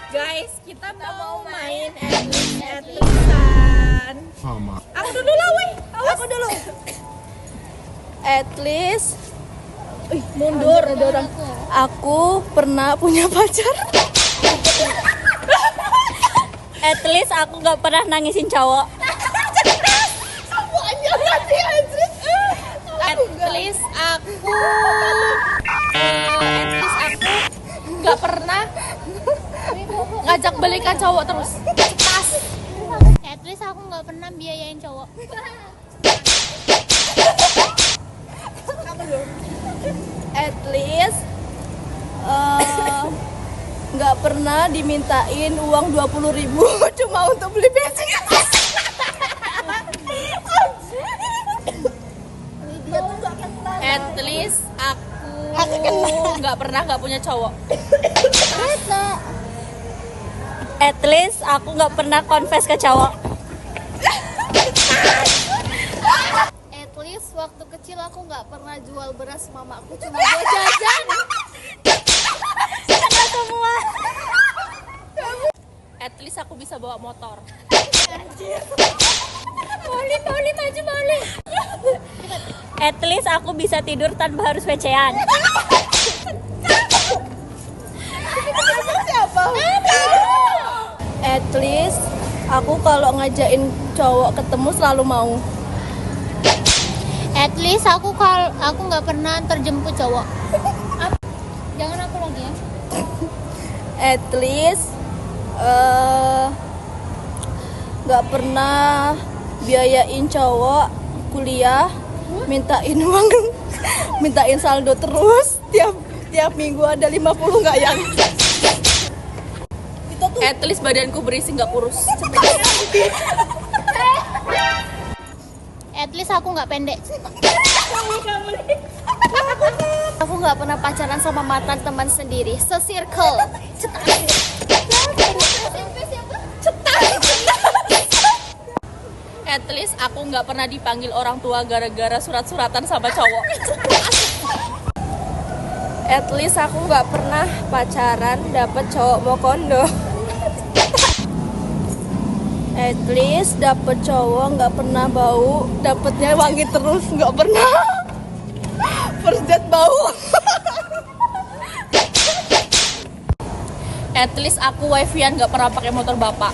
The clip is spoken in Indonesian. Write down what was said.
Guys, kita mau main Atlisan. Aku dulu lah, weh. Aku dulu. At least mundur ada orang. Aku pernah punya pacar. At least aku nggak pernah nangisin cowok. At least aku nggak pernah ngajak balikan cowok terus. Cetas. At least aku nggak pernah biayain cowok. At least nggak pernah dimintain uang 20.000 cuma untuk beli bensin. At least aku nggak pernah nggak punya cowok. At least aku nggak pernah confess ke cowok. At least waktu kecil aku nggak pernah jual beras mamaku cuma buat jajan. Semua. At least aku bisa bawa motor. Pauli maju Pauli. At least aku bisa tidur tanpa harus WC-an. At least aku kalau ngajakin cowok ketemu selalu mau. At least aku nggak pernah terjemput cowok. Jangan aku lagi ya. At least nggak pernah biayain cowok kuliah, mintain uang, mintain saldo terus tiap minggu ada 50 nggak yang. At least badanku berisi nggak kurus. At least aku nggak pendek. Aku nggak pernah pacaran sama mantan teman sendiri, se-circle. At least aku nggak pernah dipanggil orang tua gara-gara surat-suratan sama cowok. At least aku nggak pernah pacaran dapet cowok mau kondo. At least dapet cowok nggak pernah bau, dapetnya wangi terus, nggak pernah. First date bau. At least aku wifi-an nggak pernah pakai motor bapak.